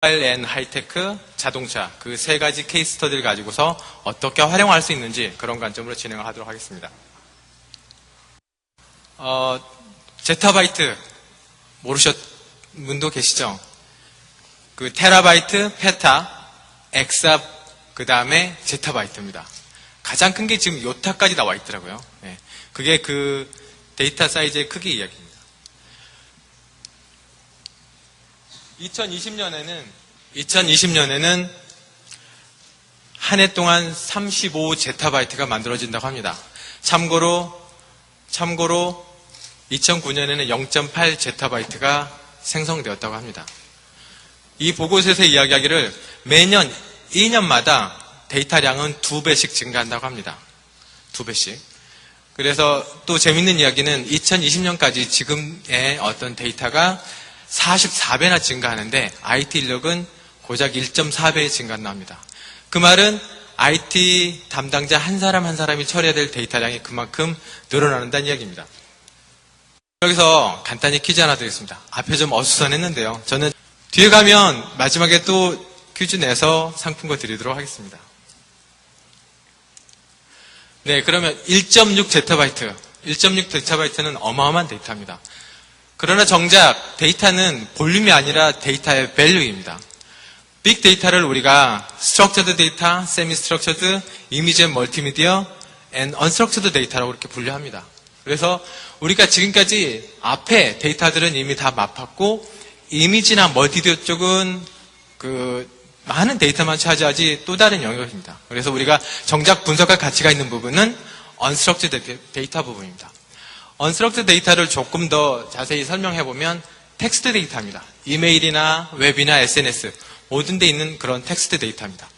모바일 앤 하이테크, 자동차 그 세 가지 케이스 스터디를 가지고서 어떻게 활용할 수 있는지 그런 관점으로 진행을 하도록 하겠습니다. 제타바이트 모르셨 분도 계시죠? 그 테라바이트, 페타, 엑사, 그 다음에 제타바이트입니다. 가장 큰 게 지금 요타까지 나와 있더라고요. 네. 그게 그 데이터 사이즈의 크기 이야기입니다. 2020년에는 한 해 동안 35 제타바이트가 만들어진다고 합니다. 참고로 2009년에는 0.8 제타바이트가 생성되었다고 합니다. 이 보고서에서 이야기하기를 매년 2년마다 데이터량은 2배씩 증가한다고 합니다. 2배씩. 그래서 또 재밌는 이야기는 2020년까지 지금의 어떤 데이터가 44배나 증가하는데 IT 인력은 고작 1.4배 증가한다고 합니다. 그 말은 IT 담당자 한 사람 한 사람이 처리해야 될 데이터량이 그만큼 늘어난다는 이야기입니다. 여기서 간단히 퀴즈 하나 드리겠습니다. 앞에 좀 어수선했는데요. 저는 뒤에 가면 마지막에 또 퀴즈 내서 상품권 드리도록 하겠습니다. 네, 그러면 1.6 제타바이트. 1.6 제타바이트는 어마어마한 데이터입니다. 그러나 정작 데이터는 볼륨이 아니라 데이터의 밸류입니다. 빅데이터를 우리가 스트럭처드 데이터, 세미 스트럭처드, 이미지 앤 멀티미디어, 앤 언스트럭처드 데이터라고 이렇게 분류합니다. 그래서 우리가 지금까지 앞에 데이터들은 이미 다 맛봤고 이미지나 멀티미디어 쪽은 많은 데이터만 차지하지 또 다른 영역입니다. 그래서 우리가 정작 분석할 가치가 있는 부분은 언스트럭처드 데이터 부분입니다. 언스트럭처드 데이터를 조금 더 자세히 설명해보면 텍스트 데이터입니다. 이메일이나 웹이나 SNS 모든 데 있는 그런 텍스트 데이터입니다.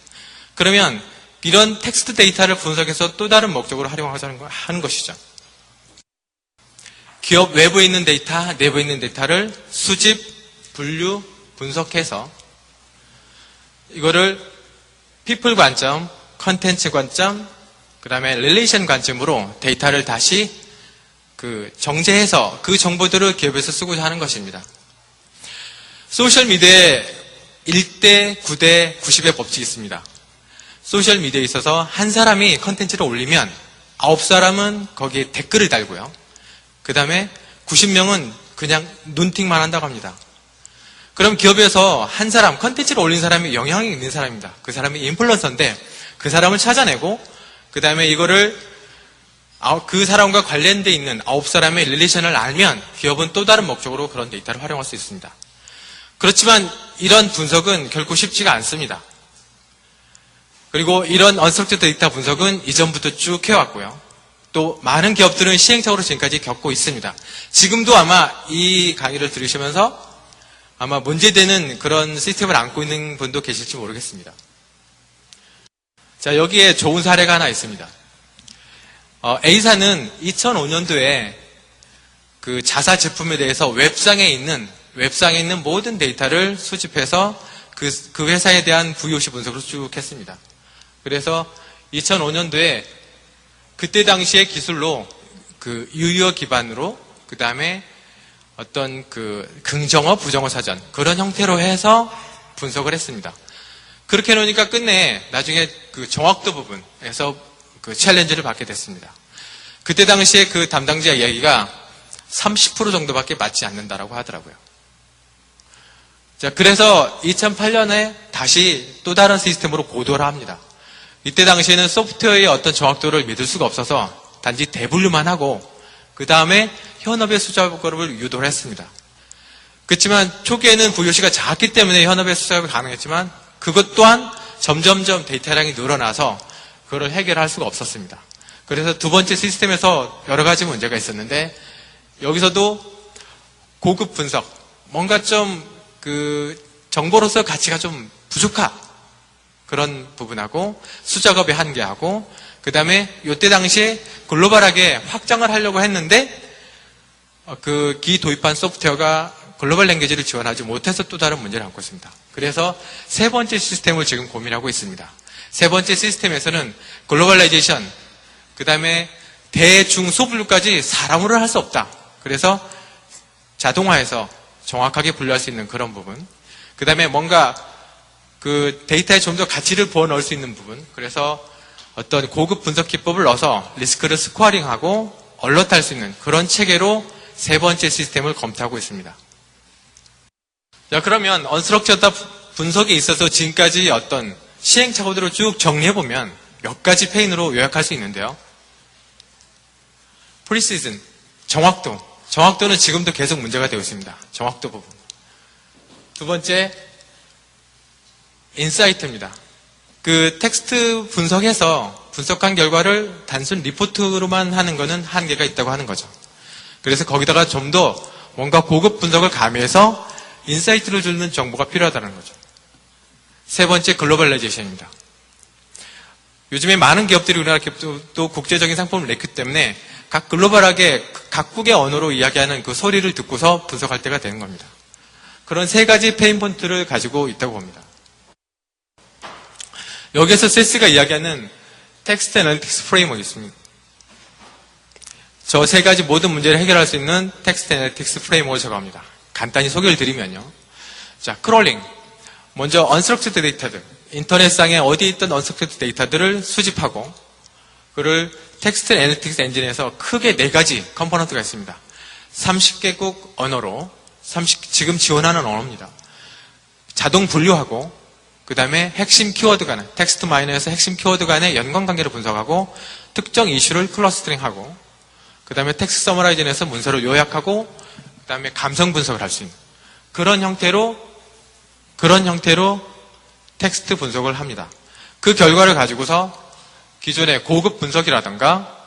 그러면 이런 텍스트 데이터를 분석해서 또 다른 목적으로 활용하는 것이죠. 기업 외부에 있는 데이터, 내부에 있는 데이터를 수집, 분류, 분석해서 이거를 people 관점, 컨텐츠 관점, 그 다음에 릴레이션 관점으로 데이터를 다시 정제해서 그 정보들을 기업에서 쓰고자 하는 것입니다. 소셜미디어에 1대 9대 90의 법칙이 있습니다. 소셜미디어에 있어서 한 사람이 컨텐츠를 올리면 9사람은 거기에 댓글을 달고요. 그 다음에 90명은 그냥 눈팅만 한다고 합니다. 그럼 기업에서 한 사람, 컨텐츠를 올린 사람이 영향이 있는 사람입니다. 그 사람이 인플루언서인데 그 사람을 찾아내고 그 다음에 이거를 그 사람과 관련돼 있는 9사람의 릴레이션을 알면 기업은 또 다른 목적으로 그런 데이터를 활용할 수 있습니다. 그렇지만 이런 분석은 결코 쉽지가 않습니다. 그리고 이런 언스트럭처드 데이터 분석은 이전부터 쭉 해왔고요. 또 많은 기업들은 시행착오를 지금까지 겪고 있습니다. 지금도 아마 이 강의를 들으시면서 아마 문제되는 그런 시스템을 안고 있는 분도 계실지 모르겠습니다. 자, 여기에 좋은 사례가 하나 있습니다. A사는 2005년도에 그 자사 제품에 대해서 웹상에 있는 모든 데이터를 수집해서 그 회사에 대한 VOC 분석을 쭉 했습니다. 그래서 2005년도에 그때 당시의 기술로 그 유효 기반으로 그 다음에 어떤 긍정어, 부정어 사전 그런 형태로 해서 분석을 했습니다. 그렇게 해놓으니까 끝내 나중에 그 정확도 부분에서 그 챌린지를 받게 됐습니다. 그때 당시에 그 담당자 이야기가 30% 정도밖에 맞지 않는다라고 하더라고요. 자, 그래서 2008년에 다시 또 다른 시스템으로 고도를 합니다. 이때 당시에는 소프트웨어의 어떤 정확도를 믿을 수가 없어서 단지 대분류만 하고 그 다음에 현업의 수작업을 유도를 했습니다. 그렇지만 초기에는 VOC가 작기 때문에 현업의 수작업이 가능했지만 그것 또한 점점점 데이터량이 늘어나서 그걸 해결할 수가 없었습니다. 그래서 두 번째 시스템에서 여러 가지 문제가 있었는데 여기서도 고급 분석, 뭔가 좀 정보로서 가치가 좀 부족한 그런 부분하고 수작업의 한계하고 그 다음에 이때 당시에 글로벌하게 확장을 하려고 했는데 기 도입한 소프트웨어가 글로벌 랭귀지를 지원하지 못해서 또 다른 문제를 안고 있습니다. 그래서 세 번째 시스템을 지금 고민하고 있습니다. 세 번째 시스템에서는 글로벌라이제이션, 그 다음에 대중 소분류까지 사람으로 할 수 없다. 그래서 자동화해서 정확하게 분류할 수 있는 그런 부분. 그 다음에 뭔가 그 데이터에 좀 더 가치를 부어 넣을 수 있는 부분, 그래서 어떤 고급 분석 기법을 넣어서 리스크를 스코어링하고 얼럿할 수 있는 그런 체계로 세 번째 시스템을 검토하고 있습니다. 자, 그러면 언스트럭처드 분석에 있어서 지금까지 어떤 시행착오들을 쭉 정리해보면 몇 가지 페인으로 요약할 수 있는데요. 프리시즌, 정확도는 지금도 계속 문제가 되고 있습니다. 정확도 부분. 두 번째, 인사이트입니다. 그 텍스트 분석해서 분석한 결과를 단순 리포트로만 하는 것은 한계가 있다고 하는 거죠. 그래서 거기다가 좀 더 뭔가 고급 분석을 가미해서 인사이트를 주는 정보가 필요하다는 거죠. 세 번째, 글로벌라이제이션입니다. 요즘에 많은 기업들이 우리나라 기업도 국제적인 상품을 냈기 때문에 각 글로벌하게 각국의 언어로 이야기하는 그 소리를 듣고서 분석할 때가 되는 겁니다. 그런 세 가지 페인 포인트를 가지고 있다고 봅니다. 여기에서 세스가 이야기하는 텍스트 애널리틱스 프레임워크가 있습니다. 저 세 가지 모든 문제를 해결할 수 있는 텍스트 애널리틱스 프레임워크를 제공합니다. 간단히 소개를 드리면요. 자, 크롤링. 먼저 언스트럭처드 데이터들, 인터넷상에 어디에 있던 언스트럭처드 데이터들을 수집하고 그를 텍스트 애널리틱스 엔진에서 크게 네 가지 컴포넌트가 있습니다. 30개국 언어로 지금 지원하는 언어입니다. 자동 분류하고 그 다음에 핵심 키워드 간의 텍스트 마이너에서 핵심 키워드 간의 연관관계를 분석하고 특정 이슈를 클러스터링하고 그 다음에 텍스트 서머라이징에서 문서를 요약하고 그 다음에 감성 분석을 할 수 있는 그런 형태로 텍스트 분석을 합니다. 그 결과를 가지고서 기존의 고급 분석이라든가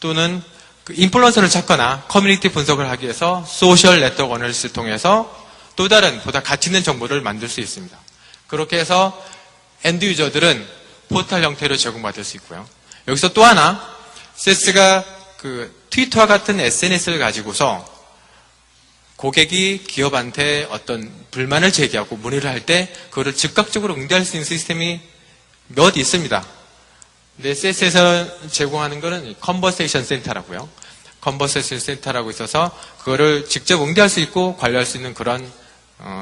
또는 그 인플루언서를 찾거나 커뮤니티 분석을 하기 위해서 소셜 네트워크 어널리시스를 통해서 또 다른 보다 가치 있는 정보를 만들 수 있습니다. 그렇게 해서 엔드 유저들은 포털 형태로 제공받을 수 있고요. 여기서 또 하나 세스가 그 트위터와 같은 SNS를 가지고서 고객이 기업한테 어떤 불만을 제기하고 문의를 할 때 그거를 즉각적으로 응대할 수 있는 시스템이 몇 있습니다. 근데 세스에서 제공하는 거는 컨버세이션 센터라고요. 컨버세이션 센터라고 있어서 그거를 직접 응대할 수 있고 관리할 수 있는 그런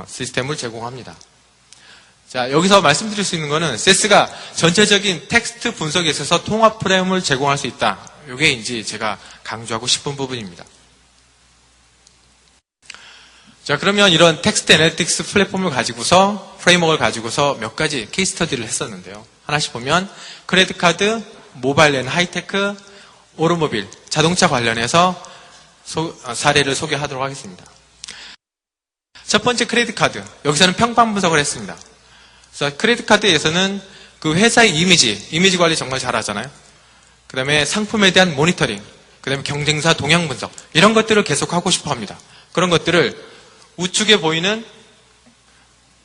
시스템을 제공합니다. 자, 여기서 말씀드릴 수 있는 거는 세스가 전체적인 텍스트 분석에 있어서 통합 프레임을 제공할 수 있다. 이게 이제 제가 강조하고 싶은 부분입니다. 자, 그러면 이런 텍스트 애널리틱스 플랫폼을 가지고서 프레임워크를 가지고서 몇 가지 케이스 스터디를 했었는데요. 하나씩 보면 크레딧 카드, 모바일 앤 하이테크, 오토모빌, 자동차 관련해서 사례를 소개하도록 하겠습니다. 첫 번째 크레딧 카드. 여기서는 평판 분석을 했습니다. 그래서 크레딧 카드에서는 그 회사의 이미지 관리 정말 잘하잖아요. 그 다음에 상품에 대한 모니터링, 그 다음에 경쟁사 동향 분석, 이런 것들을 계속 하고 싶어 합니다. 그런 것들을 우측에 보이는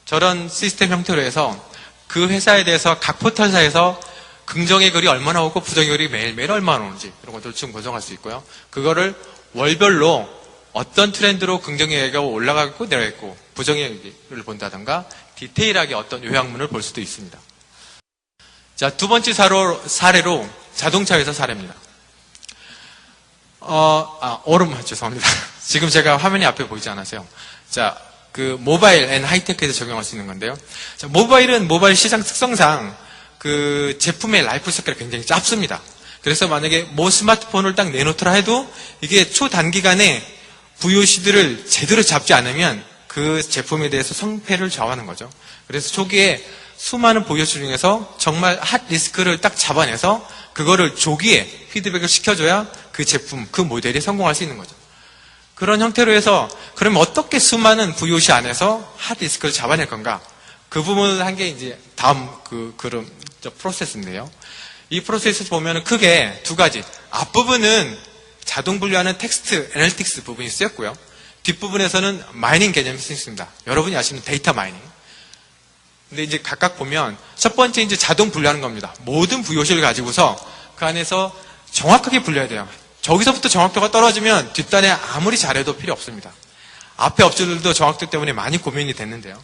저런 시스템 형태로 해서 그 회사에 대해서 각 포털사에서 긍정의 글이 얼마나 오고 부정의 글이 매일매일 얼마나 오는지 이런 것들을 지금 분석할 수 있고요. 그거를 월별로 어떤 트렌드로 긍정의 얘기가 올라가고 내려가고 부정의 얘기를 본다던가 디테일하게 어떤 요약문을 볼 수도 있습니다. 자, 두 번째 사례로 자동차 회사 사례입니다. 죄송합니다. 지금 제가 화면이 앞에 보이지 않아서요. 자, 그 모바일 앤 하이테크에서 적용할 수 있는 건데요. 자, 모바일 시장 특성상 그 제품의 라이프 사이클이 굉장히 짧습니다. 그래서 만약에 스마트폰을 딱 내놓더라 해도 이게 초단기간에 VOC들을 제대로 잡지 않으면 그 제품에 대해서 성패를 좌우하는 거죠. 그래서 초기에 수많은 VOC 중에서 정말 핫 리스크를 딱 잡아내서 그거를 조기에 피드백을 시켜줘야 그 제품, 그 모델이 성공할 수 있는 거죠. 그런 형태로 해서 그러면 어떻게 수많은 VOC 안에서 핫 리스크를 잡아낼 건가? 그 부분을 한 게 이제 다음 프로세스인데요. 이 프로세스 보면은 크게 두 가지. 앞부분은 자동 분류하는 텍스트 애널리틱스 부분이 쓰였고요. 뒷부분에서는 마이닝 개념이 쓰였습니다. 여러분이 아시는 데이터 마이닝. 근데 이제 각각 보면 첫 번째 이제 자동 분류하는 겁니다. 모든 VOC를 가지고서 그 안에서 정확하게 분류해야 돼요. 저기서부터 정확도가 떨어지면 뒷단에 아무리 잘해도 필요 없습니다. 앞에 업체들도 정확도 때문에 많이 고민이 됐는데요.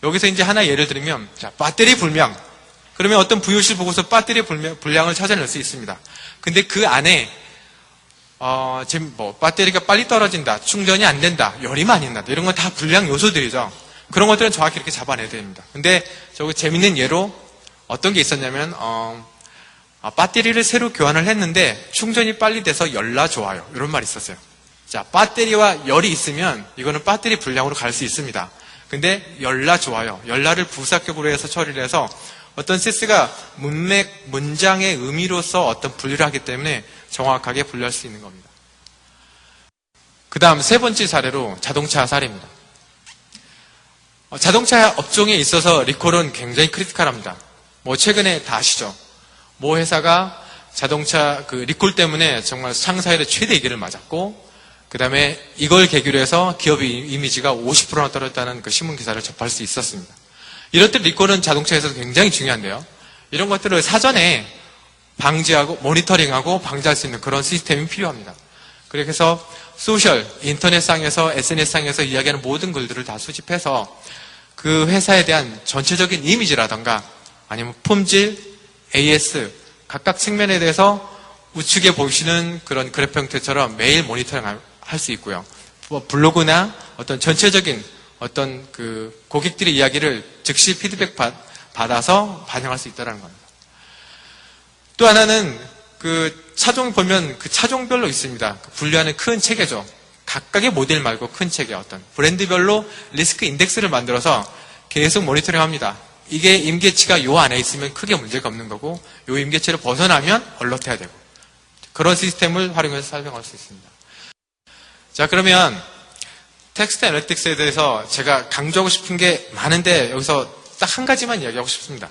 여기서 이제 하나 예를 들면, 자, 배터리 불량. 그러면 어떤 VOC를 보고서 배터리 불량을 찾아낼 수 있습니다. 근데 그 안에, 지금 배터리가 빨리 떨어진다, 충전이 안 된다, 열이 많이 난다, 이런 건 다 불량 요소들이죠. 그런 것들은 정확히 이렇게 잡아내야 됩니다. 근데 저거 재밌는 예로 어떤 게 있었냐면 배터리를 새로 교환을 했는데 충전이 빨리 돼서 열나 좋아요. 이런 말이 있었어요. 자, 배터리와 열이 있으면 이거는 배터리 불량으로 갈 수 있습니다. 근데 열나 좋아요. 열나를 부사격으로 해서 처리를 해서 어떤 세스가 문장의 의미로서 어떤 분류를 하기 때문에 정확하게 분류할 수 있는 겁니다. 그 다음 세 번째 사례로 자동차 사례입니다. 자동차 업종에 있어서 리콜은 굉장히 크리티컬합니다. 최근에 다 아시죠? 모 회사가 자동차 리콜 때문에 정말 상사일의 최대 위기를 맞았고, 그 다음에 이걸 계기로 해서 기업의 이미지가 50%나 떨어졌다는 그 신문 기사를 접할 수 있었습니다. 이럴 때 리콜은 자동차에서도 굉장히 중요한데요. 이런 것들을 사전에 방지하고 모니터링하고 방지할 수 있는 그런 시스템이 필요합니다. 그래서 소셜, 인터넷상에서 SNS상에서 이야기하는 모든 글들을 다 수집해서 그 회사에 대한 전체적인 이미지라던가 아니면 품질, AS 각각 측면에 대해서 우측에 보시는 그런 그래프 형태처럼 매일 모니터링 할 수 있고요. 블로그나 어떤 전체적인 어떤 고객들의 이야기를 즉시 피드백 받아서 반영할 수 있다는 겁니다. 또 하나는 차종 보면 차종별로 있습니다. 분류하는 큰 체계죠. 각각의 모델 말고 큰 체계 어떤 브랜드별로 리스크 인덱스를 만들어서 계속 모니터링 합니다. 이게 임계치가 요 안에 있으면 크게 문제가 없는 거고, 요 임계치를 벗어나면 얼럿해야 되고, 그런 시스템을 활용해서 설명할 수 있습니다. 자, 그러면 텍스트 애널리틱스에 대해서 제가 강조하고 싶은 게 많은데 여기서 딱 한 가지만 이야기하고 싶습니다.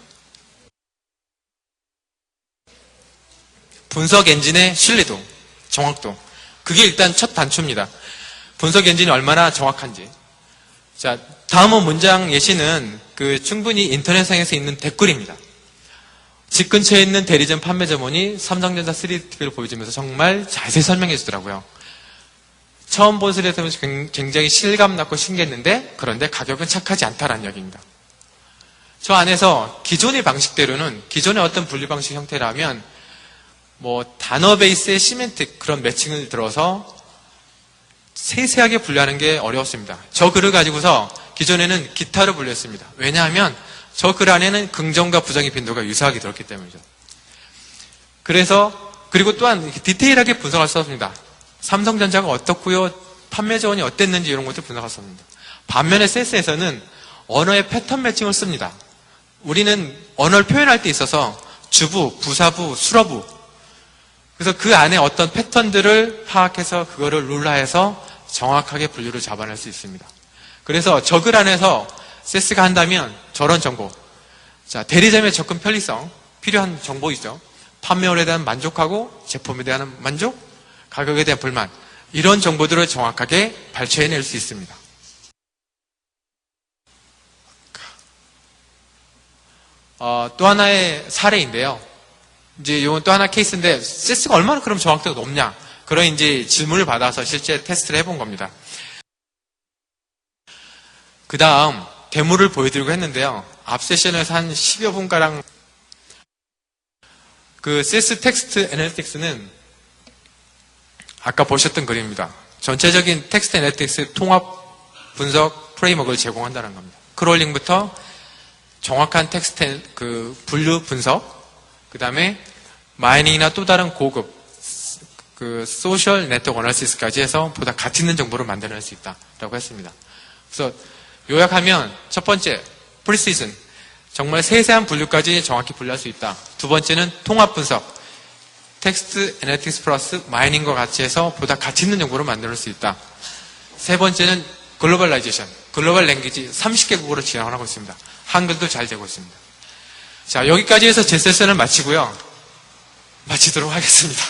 분석 엔진의 신뢰도, 정확도. 그게 일단 첫 단초입니다. 분석 엔진이 얼마나 정확한지. 자, 다음은 문장 예시는 충분히 인터넷상에서 있는 댓글입니다. 집 근처에 있는 대리점 판매점원이 삼성전자 3DTV를 보여주면서 정말 자세히 설명해 주더라고요. 처음 본 소리에서 굉장히 실감났고 신기했는데, 그런데 가격은 착하지 않다라는 이야기입니다. 저 안에서 기존의 방식대로는, 기존의 어떤 분류 방식 형태라면 단어 베이스의 시멘틱 그런 매칭을 들어서 세세하게 분류하는 게 어려웠습니다. 저 글을 가지고서 기존에는 기타로 분류했습니다. 왜냐하면 저 글 안에는 긍정과 부정의 빈도가 유사하게 들었기 때문이죠. 그리고 또한 디테일하게 분석할 수 없습니다. 삼성전자가 어떻고요, 판매자원이 어땠는지 이런 것들 분석할 수 없습니다. 반면에 세스에서는 언어의 패턴 매칭을 씁니다. 우리는 언어를 표현할 때 있어서 주부, 부사부, 수러부, 그래서 그 안에 어떤 패턴들을 파악해서 그거를 룰화해서 정확하게 분류를 잡아낼 수 있습니다. 그래서 저 글 안에서 세스가 한다면 저런 정보, 자, 대리점의 접근 편리성, 필요한 정보이죠. 판매원에 대한 만족하고 제품에 대한 만족, 가격에 대한 불만, 이런 정보들을 정확하게 발췌해낼 수 있습니다. 또 하나의 사례인데요. 이제 이건 또 하나 케이스인데, 세스가 얼마나 그럼 정확도가 높냐? 그런 이제 질문을 받아서 실제 테스트를 해본 겁니다. 그 다음, 데모를 보여드리고 했는데요. 앞 세션에서 한 10여 분가량 세스 텍스트 애널리틱스는 아까 보셨던 그림입니다. 전체적인 텍스트 애널리틱스 통합 분석 프레임워크를 제공한다는 겁니다. 크롤링부터 정확한 텍스트 분류 분석, 그 다음에 마이닝이나 또 다른 고급 소셜 네트워크 어널리시스까지 해서 보다 가치 있는 정보를 만들어낼 수 있다라고 했습니다. 그래서 요약하면 첫 번째, 프리시즌, 정말 세세한 분류까지 정확히 분류할 수 있다. 두 번째는 통합 분석, 텍스트 애널리틱스 플러스 마이닝과 같이 해서 보다 가치 있는 정보를 만들 수 있다. 세 번째는 글로벌라이제이션, 글로벌 랭귀지 30개국으로 진행을 하고 있습니다. 한글도 잘 되고 있습니다. 자, 여기까지 해서 제 세션을 마치도록 하겠습니다.